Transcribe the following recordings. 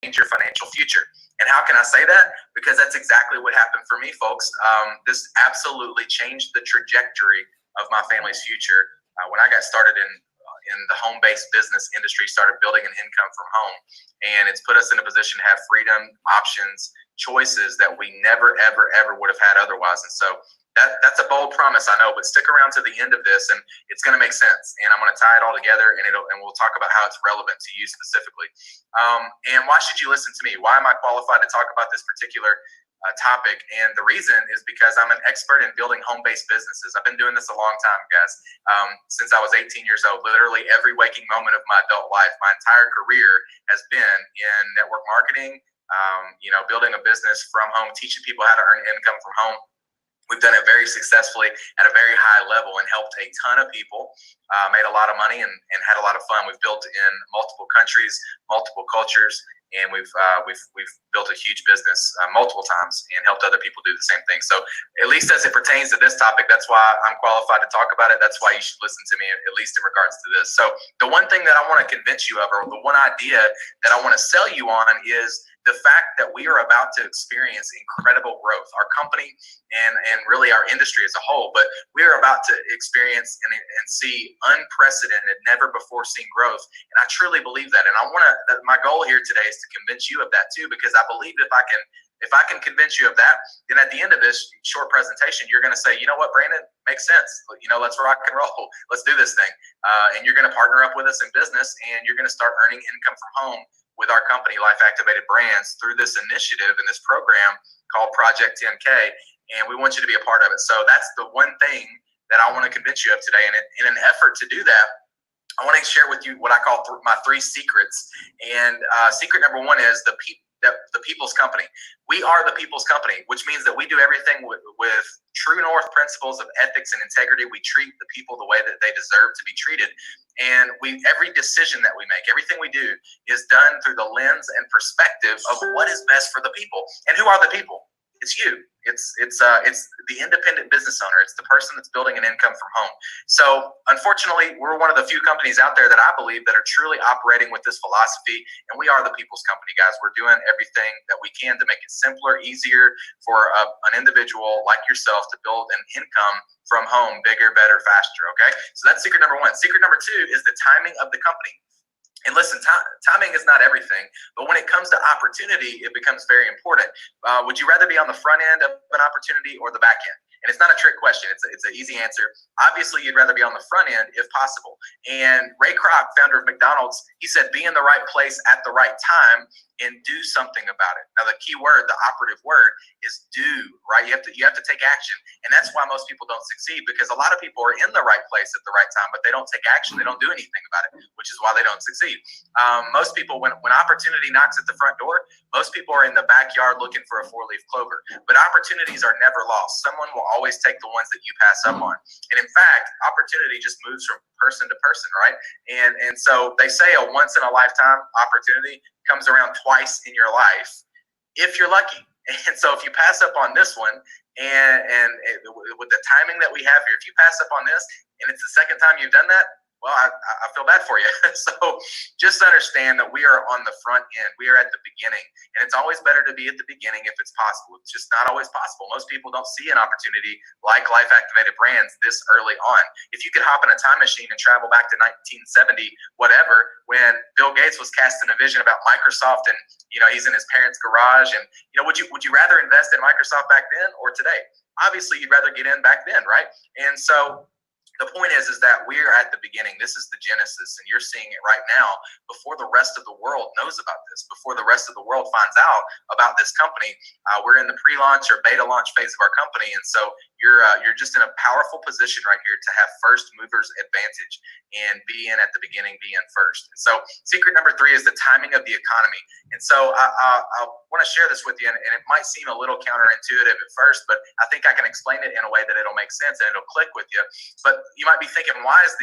change your financial future. And how can I say that? Because that's exactly what happened for me, folks. This absolutely changed the trajectory of my family's future. When I got started in the home-based business industry, started building an income from home, and it's put us in a position to have freedom, options, choices that we never, ever, ever would have had otherwise. And so that's a bold promise, I know, but stick around to the end of this, and it's going to make sense. And I'm going to tie it all together, and we'll talk about how it's relevant to you specifically. And why should you listen to me? Why am I qualified to talk about this particular topic? And the reason is because I'm an expert in building home-based businesses. I've been doing this a long time, guys. Since I was 18 years old, literally every waking moment of my adult life, my entire career has been in network marketing, building a business from home, teaching people how to earn income from home. We've done it very successfully at a very high level and helped a ton of people, made a lot of money and had a lot of fun. We've built in multiple countries, multiple cultures, and we've built a huge business multiple times and helped other people do the same thing. So at least as it pertains to this topic, that's why I'm qualified to talk about it. That's why you should listen to me, at least in regards to this. So the one thing that I want to convince you of, or the one idea that I want to sell you on, is the fact that we are about to experience incredible growth. Our company and really our industry as a whole, but we are about to experience and see unprecedented, never before seen growth. And I truly believe that. And my goal here today is to convince you of that too, because I believe if I can convince you of that, then at the end of this short presentation, you're going to say, you know what, Brandon, makes sense. Let's rock and roll. Let's do this thing. And you're going to partner up with us in business, and you're going to start earning income from home with our company, Life Activated Brands, through this initiative and this program called Project 10K. And we want you to be a part of it. So that's the one thing that I want to convince you of today. And in an effort to do that, I want to share with you what I call my 3 secrets. And secret number 1 is the people's company. We are the people's company, which means that we do everything with true north principles of ethics and integrity. We treat the people the way that they deserve to be treated. And every decision that we make, everything we do is done through the lens and perspective of what is best for the people. And who are the people? It's you. It's the independent business owner. It's the person that's building an income from home. So unfortunately, we're one of the few companies out there that I believe that are truly operating with this philosophy, and we are the people's company, guys. We're doing everything that we can to make it simpler, easier for an individual like yourself to build an income from home, bigger, better, faster. Okay, so that's secret number 1. Secret number 2 is the timing of the company. And listen, timing is not everything, but when it comes to opportunity, it becomes very important. Would you rather be on the front end of an opportunity or the back end? And it's not a trick question. It's an easy answer. Obviously, you'd rather be on the front end if possible. And Ray Kroc, founder of McDonald's, he said, be in the right place at the right time and do something about it. Now, the key word, the operative word, is do, right? You have to take action. And that's why most people don't succeed, because a lot of people are in the right place at the right time, but they don't take action. They don't do anything about it, which is why they don't succeed. Most people, when opportunity knocks at the front door, most people are in the backyard looking for a 4-leaf clover. But opportunities are never lost. Someone will always take the ones that you pass up on. And in fact, opportunity just moves from person to person, right? And so they say a once in a lifetime opportunity comes around twice in your life if you're lucky. And so if you pass up on this one, and with the timing that we have here, if you pass up on this and it's the second time you've done that, well, I feel bad for you. So just understand that we are on the front end. We are at the beginning. And it's always better to be at the beginning if it's possible. It's just not always possible. Most people don't see an opportunity like Life Activated Brands this early on. If you could hop in a time machine and travel back to 1970, whatever, when Bill Gates was casting a vision about Microsoft, and he's in his parents' garage, and would you rather invest in Microsoft back then or today? Obviously, you'd rather get in back then, right? And so the point is that we are at the beginning. This is the genesis, and you're seeing it right now before the rest of the world knows about this, before the rest of the world finds out about this company. We're in the pre-launch or beta launch phase of our company, and so you're just in a powerful position right here to have first movers advantage and be in at the beginning, be in first. And so secret number 3 is the timing of the economy. And so I want to share this with you, and it might seem a little counterintuitive at first, but I think I can explain it in a way that it'll make sense and it'll click with you. But you might be thinking, why is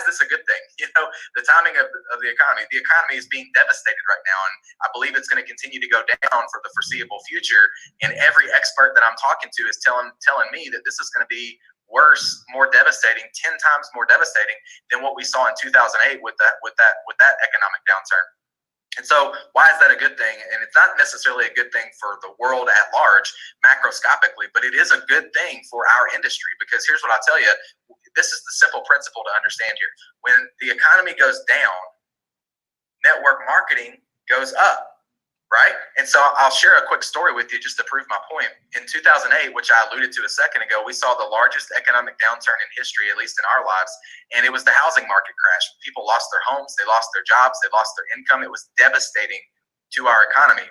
this a good thing? The timing of the economy. The economy is being devastated right now, and I believe it's going to continue to go down for the foreseeable future. And every expert that I'm talking to is telling me that this is going to be worse, more devastating, 10 times more devastating than what we saw in 2008 with that economic downturn. And so why is that a good thing? And it's not necessarily a good thing for the world at large, macroscopically, but it is a good thing for our industry, because here's what I'll tell you. This is the simple principle to understand here. When the economy goes down, network marketing goes up. Right? And so I'll share a quick story with you just to prove my point. In 2008, which I alluded to a second ago, we saw the largest economic downturn in history, at least in our lives, and it was the housing market crash. People lost their homes, they lost their jobs, they lost their income. It was devastating to our economy.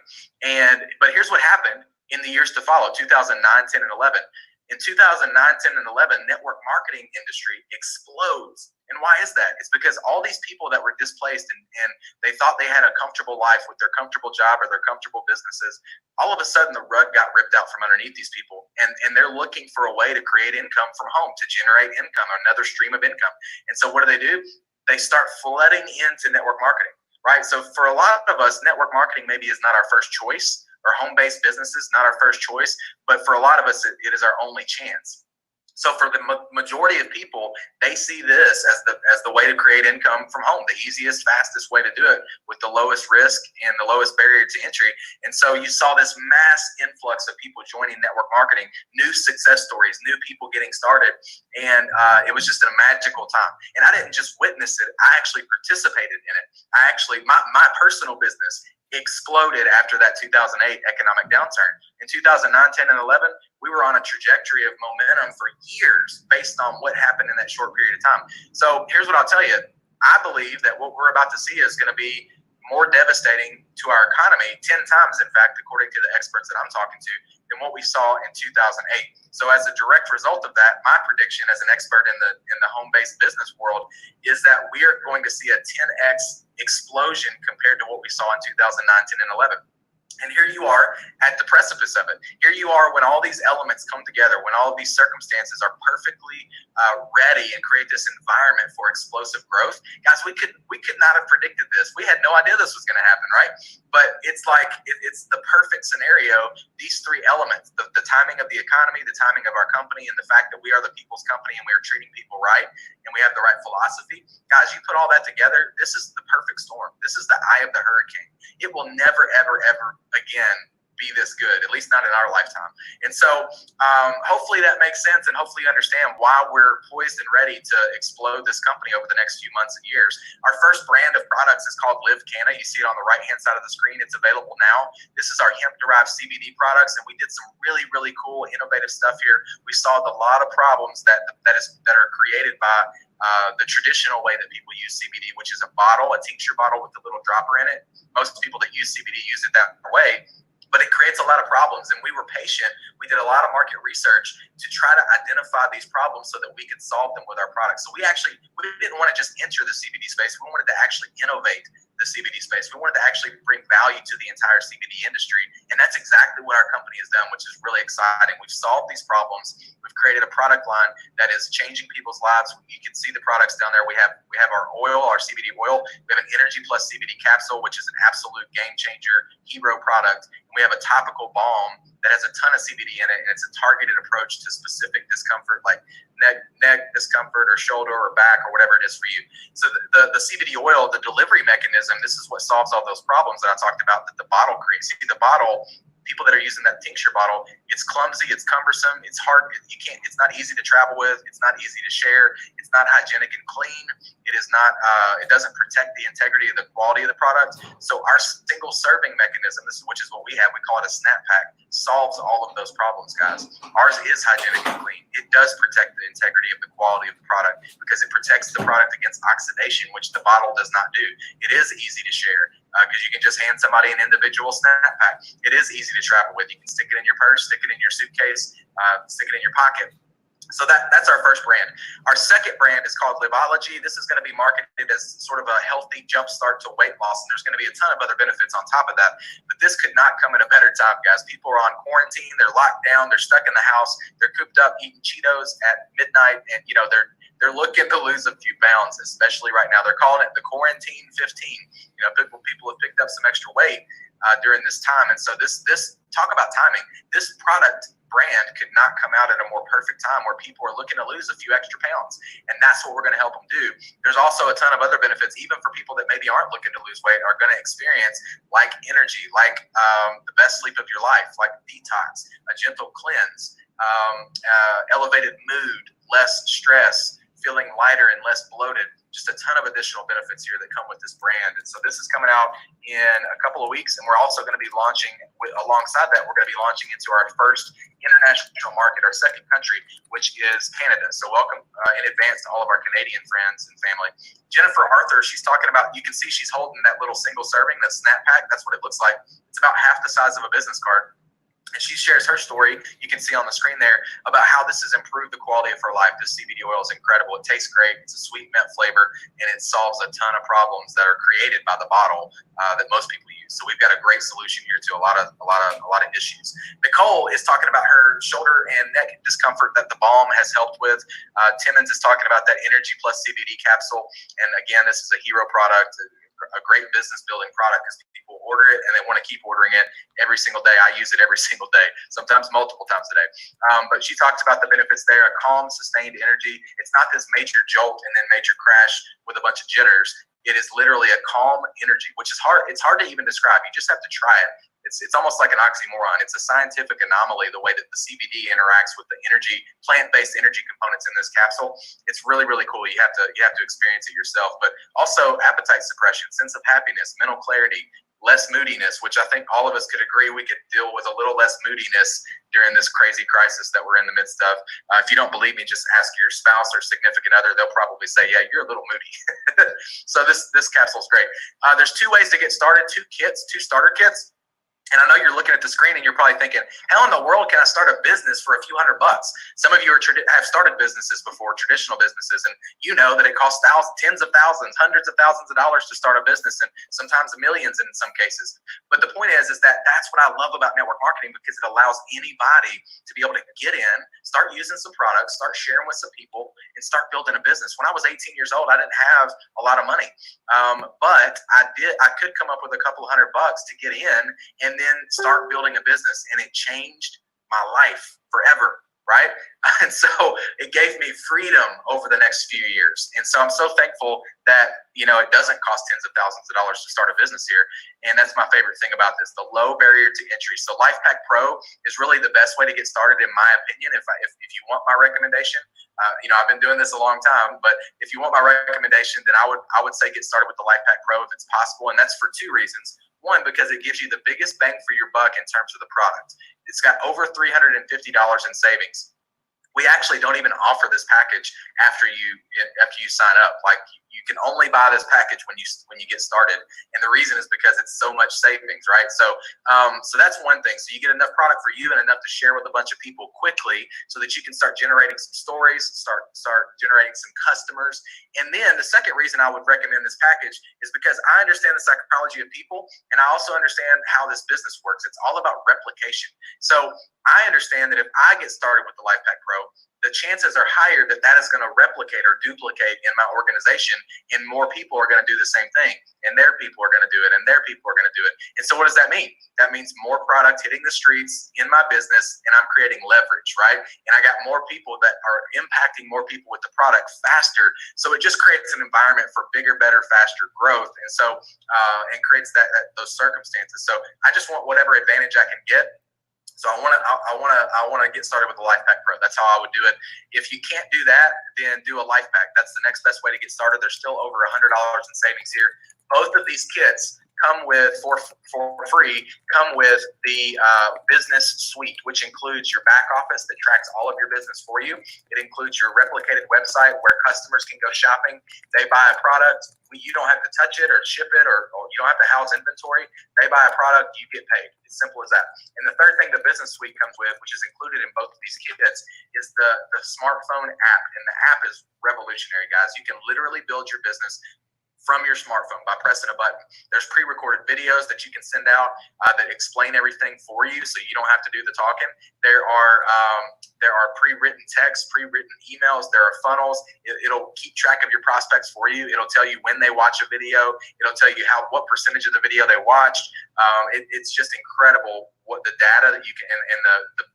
But here's what happened in the years to follow, 2009, 10, and 11. In 2009, 10, and 11, network marketing industry explodes. And why is that? It's because all these people that were displaced and they thought they had a comfortable life with their comfortable job or their comfortable businesses, all of a sudden the rug got ripped out from underneath these people. And they're looking for a way to create income from home, to generate income, another stream of income. And so what do? They start flooding into network marketing, right? So for a lot of us, network marketing maybe is not our first choice, or home-based businesses, not our first choice, but for a lot of us, it is our only chance. So for the majority of people, they see this as the way to create income from home, the easiest, fastest way to do it with the lowest risk and the lowest barrier to entry. And so you saw this mass influx of people joining network marketing, new success stories, new people getting started, and it was just a magical time. And I didn't just witness it; I actually participated in it. My personal business exploded after that 2008 economic downturn. In 2009, 10, and 11, we were on a trajectory of momentum for years based on what happened in that short period of time. So here's what I'll tell you. I believe that what we're about to see is going to be more devastating to our economy, 10 times, in fact, according to the experts that I'm talking to, than what we saw in 2008. So as a direct result of that, my prediction as an expert in the home-based business world is that we are going to see a 10x explosion compared to what we saw in 2009, 10, and 11. And here you are at the precipice of it. Here you are when all these elements come together, when all of these circumstances are perfectly ready and create this environment for explosive growth. Guys, we could not have predicted this. We had no idea this was going to happen, right? But it's like it's the perfect scenario. These three elements: the timing of the economy, the timing of our company, and the fact that we are the people's company and we are treating people right and we have the right philosophy. Guys, you put all that together, this is the perfect storm. This is the eye of the hurricane. It will never, ever, ever again be this good, at least not in our lifetime. And so hopefully that makes sense, and hopefully you understand why we're poised and ready to explode this company over the next few months and years. Our first brand of products is called Live Canna. You see it on the right-hand side of the screen. It's available now. This is our hemp-derived CBD products, and we did some really, really cool, innovative stuff here. We solved a lot of problems that are created by the traditional way that people use CBD, which is a bottle, a tincture bottle with a little dropper in it. Most people that use CBD use it that way, but it creates a lot of problems. And we were patient. We did a lot of market research to try to identify these problems so that we could solve them with our products. So we didn't want to just enter the CBD space. We wanted to actually innovate the CBD space. We wanted to actually bring value to the entire CBD industry. And that's exactly what our company has done, which is really exciting. We've solved these problems. We've created a product line that is changing people's lives. You can see the products down there. We have our oil, our CBD oil. We have an Energy Plus CBD capsule, which is an absolute game changer, hero product. And we have a topical balm that has a ton of CBD in it, and it's a targeted approach to specific discomfort, like neck discomfort or shoulder or back or whatever it is for you. So the CBD oil, the delivery mechanism, this is what solves all those problems that I talked about that the bottle creates. See, the bottle, people that are using that tincture bottle, it's clumsy, it's cumbersome, it's hard, it's not easy to travel with, it's not easy to share, it's not hygienic and clean, it doesn't protect the integrity of the quality of the product. So our single serving mechanism, which is what we have, we call it a snap pack, solves all of those problems, guys. Ours is hygienic and clean. It does protect the integrity of the quality of the product because it protects the product against oxidation, which the bottle does not do. It is easy to share because you can just hand somebody an individual snap pack. It is easy to travel with. You can stick it in your purse, stick it in your suitcase, stick it in your pocket. So that's our first brand. Our second brand is called Liveology. This is going to be marketed as sort of a healthy jumpstart to weight loss, and there's going to be a ton of other benefits on top of that. But this could not come at a better time, guys. People are on quarantine. They're locked down. They're stuck in the house. They're cooped up eating Cheetos at midnight, and they're looking to lose a few pounds, especially right now. They're calling it the Quarantine 15. People have picked up some extra weight during this time, and so this talk about timing. This product brand could not come out at a more perfect time where people are looking to lose a few extra pounds. And that's what we're going to help them do. There's also a ton of other benefits, even for people that maybe aren't looking to lose weight, are going to experience like energy, like the best sleep of your life, like detox, a gentle cleanse, elevated mood, less stress, feeling lighter and less bloated. Just a ton of additional benefits here that come with this brand. And so this is coming out in a couple of weeks, and we're also going to be launching alongside that, we're going to be launching into our first international market, our second country, which is Canada. So welcome in advance to all of our Canadian friends and family. Jennifer Arthur, she's talking about, you can see she's holding that little single serving, that snap pack. That's what it looks like. It's about half the size of a business card. And she shares her story, you can see on the screen there, about how this has improved the quality of her life. This CBD oil is incredible. It tastes great. It's a sweet mint flavor, and it solves a ton of problems that are created by the bottle that most people use. So we've got a great solution here to a lot of issues. Nicole is talking about her shoulder and neck discomfort that the balm has helped with. Timmons is talking about that Energy Plus CBD capsule. And again, this is a hero product, a great business building product, because people order it and they want to keep ordering it every single day. I use it every single day, sometimes multiple times a day. But she talks about the benefits there, a calm, sustained energy. It's not this major jolt and then major crash with a bunch of jitters. It is literally a calm energy, which is hard. It's hard to even describe. You just have to try it. It's almost like an oxymoron. It's a scientific anomaly, the way that the CBD interacts with the energy, plant-based energy components in this capsule. It's really, really cool. You have to experience it yourself. But also appetite suppression, sense of happiness, mental clarity, less moodiness, which I think all of us could agree we could deal with a little less moodiness during this crazy crisis that we're in the midst of. If you don't believe me, just ask your spouse or significant other. They'll probably say, yeah, you're a little moody. So this capsule is great. There's two ways to get started, two starter kits. And I know you're looking at the screen and you're probably thinking, how in the world can I start a business for a few $100? Some of you have started businesses before, traditional businesses, and you know that it costs tens of thousands, hundreds of thousands of dollars to start a business, and sometimes millions in some cases. But the point is that that's what I love about network marketing, because it allows anybody to be able to get in, start using some products, start sharing with some people, and start building a business. When I was 18 years old, I didn't have a lot of money, but I could come up with a couple $100 to get in and then start building a business, and it changed my life forever, right? And so it gave me freedom over the next few years. And so I'm so thankful that, it doesn't cost tens of thousands of dollars to start a business here. And that's my favorite thing about this, the low barrier to entry. So LifePak Pro is really the best way to get started, in my opinion. If you want my recommendation, I've been doing this a long time, but if you want my recommendation, then I would say get started with the LifePak Pro if it's possible. And that's for two reasons. One, because it gives you the biggest bang for your buck in terms of the product. It's got over $350 in savings. We actually don't even offer this package after you sign up. Like, you can only buy this package when you get started, and the reason is because it's so much savings, right? So that's one thing. So you get enough product for you and enough to share with a bunch of people quickly, so that you can start generating some stories, start generating some customers. And then the second reason I would recommend this package is because I understand the psychology of people, and I also understand how this business works. It's all about replication. So I understand that if I get started with the LifePak Pro, the chances are higher that is going to replicate or duplicate in my organization, and more people are going to do the same thing, and their people are going to do it, and their people are going to do it. And so what does that mean? That means more product hitting the streets in my business, and I'm creating leverage, right? And I got more people that are impacting more people with the product faster. So it just creates an environment for bigger, better, faster growth. And so, and creates those circumstances. So I just want whatever advantage I can get. So I want to get started with the LifePak Pro. That's how I would do it. If you can't do that, then do a LifePak. That's the next best way to get started. There's still over $100 in savings here. Both of these kits come with, for free, come with the business suite, which includes your back office that tracks all of your business for you. It includes your replicated website where customers can go shopping. They buy a product, you don't have to touch it or ship it, or you don't have to house inventory. They buy a product, you get paid. It's simple as that. And the third thing the business suite comes with, which is included in both of these kits, is the smartphone app. And the app is revolutionary, guys. You can literally build your business from your smartphone by pressing a button. There's pre-recorded videos that you can send out that explain everything for you, so you don't have to do the talking. There are pre-written texts, pre-written emails. There are funnels. It'll keep track of your prospects for you. It'll tell you when they watch a video. It'll tell you what percentage of the video they watched. It's just incredible what the data that you can and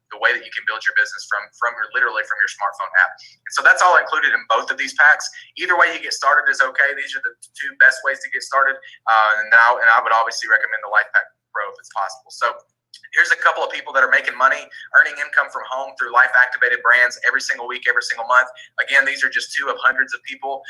the way that you can build your business from literally from your smartphone app. And so that's all included in both of these packs. Either way you get started is okay. These are the two best ways to get started. And I would obviously recommend the Life Pack Pro if it's possible. So here's a couple of people that are making money, earning income from home through Life Activated brands every single week, every single month. Again, these are just two of hundreds of people.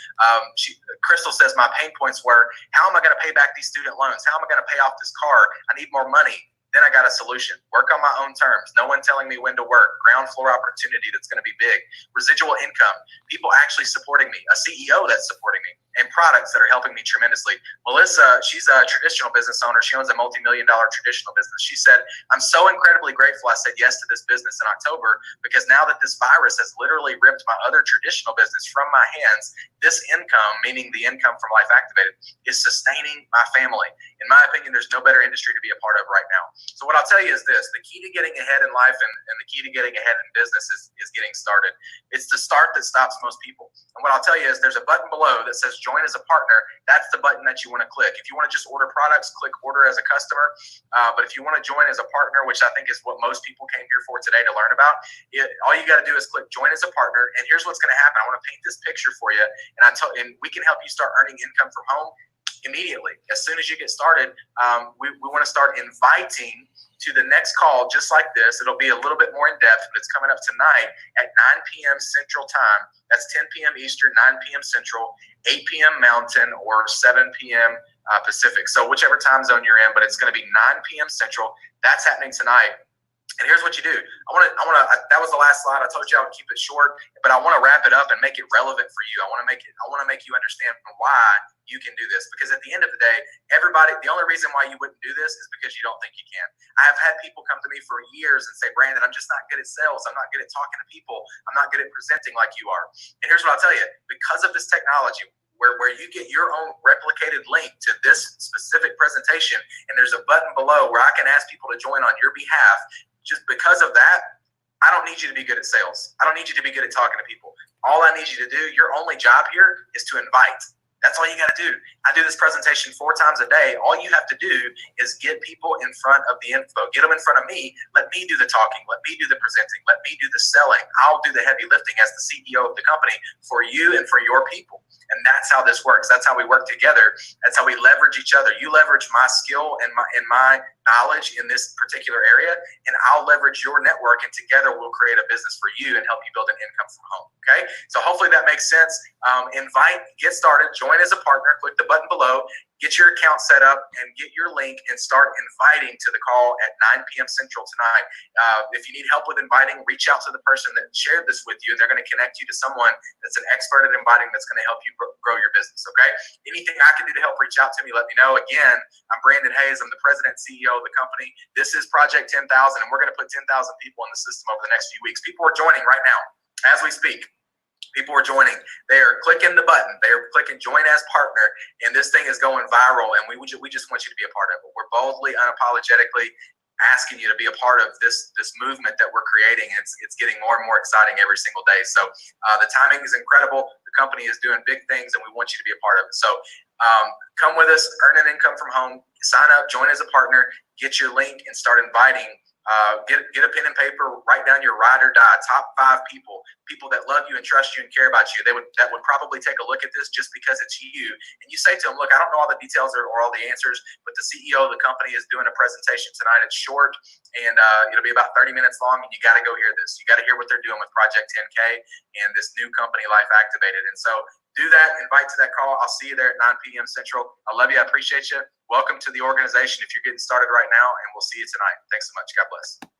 Crystal says, my pain points were, how am I going to pay back these student loans? How am I going to pay off this car? I need more money. Then I got a solution. Work on my own terms. No one telling me when to work. Ground floor opportunity that's going to be big. Residual income. People actually supporting me. A CEO that's supporting me. And products that are helping me tremendously. Melissa, she's a traditional business owner. She owns a multi-million-dollar traditional business. She said, I'm so incredibly grateful I said yes to this business in October because now that this virus has literally ripped my other traditional business from my hands, this income, meaning the income from Life Activated, is sustaining my family. In my opinion, there's no better industry to be a part of right now. So what I'll tell you is this, the key to getting ahead in life and the key to getting ahead in business is getting started. It's the start that stops most people. And what I'll tell you is there's a button below that says join as a partner. That's the button that you want to click. If you want to just order products, click order as a customer. But if you want to join as a partner, which I think is what most people came here for today to learn about, all you got to do is click join as a partner. And here's what's going to happen. I want to paint this picture for you. And we can help you start earning income from home immediately. As soon as you get started, we want to start inviting to the next call just like this. It'll be a little bit more in depth, but it's coming up tonight at 9 p.m. Central Time. That's 10 p.m. Eastern, 9 p.m. Central, 8 p.m. Mountain, or 7 p.m. Pacific. So whichever time zone you're in, but it's going to be 9 p.m. Central. That's happening tonight. And here's what you do. That was the last slide. I told you I would keep it short, but I want to wrap it up and make it relevant for you. I want to make you understand why you can do this. Because at the end of the day, the only reason why you wouldn't do this is because you don't think you can. I have had people come to me for years and say, Brandon, I'm just not good at sales. I'm not good at talking to people. I'm not good at presenting like you are. And here's what I'll tell you. Because of this technology, where you get your own replicated link to this specific presentation, and there's a button below where I can ask people to join on your behalf. Just because of that, I don't need you to be good at sales. I don't need you to be good at talking to people. All I need you to do, your only job here is to invite. That's all you got to do. I do this presentation 4 times a day. All you have to do is get people in front of the info. Get them in front of me. Let me do the talking. Let me do the presenting. Let me do the selling. I'll do the heavy lifting as the CEO of the company for you and for your people. And that's how this works. That's how we work together. That's how we leverage each other. You leverage my skill and my knowledge in this particular area, and I'll leverage your network, and together we'll create a business for you and help you build an income from home. Okay? So hopefully that makes sense. Get started, join as a partner, click the button below, get your account set up, and get your link and start inviting to the call at 9 p.m. Central tonight. If you need help with inviting, reach out to the person that shared this with you, and they're going to connect you to someone that's an expert at inviting that's going to help you grow your business, okay? Anything I can do to help, reach out to me, let me know. Again, I'm Brandon Hayes. I'm the president and CEO of the company. This is Project 10,000, and we're going to put 10,000 people in the system over the next few weeks. People are joining right now as we speak. People are joining. They are clicking the button. They are clicking join as partner, and this thing is going viral, and we just want you to be a part of it. We're boldly, unapologetically asking you to be a part of this movement that we're creating. It's getting more and more exciting every single day. So the timing is incredible. The company is doing big things, and we want you to be a part of it. So come with us, earn an income from home, sign up, join as a partner, get your link, and start inviting. Get a pen and paper, write down your ride or die, top 5 people that love you and trust you and care about you. That would probably take a look at this just because it's you. And you say to them, look, I don't know all the details or all the answers, but the CEO of the company is doing a presentation tonight. It's short, and it'll be about 30 minutes long, and you got to go hear this. You got to hear what they're doing with Project 10K and this new company, Life Activated. And so do that, invite to that call. I'll see you there at 9 p.m. Central. I love you. I appreciate you. Welcome to the organization if you're getting started right now, and we'll see you tonight. Thanks so much. God bless.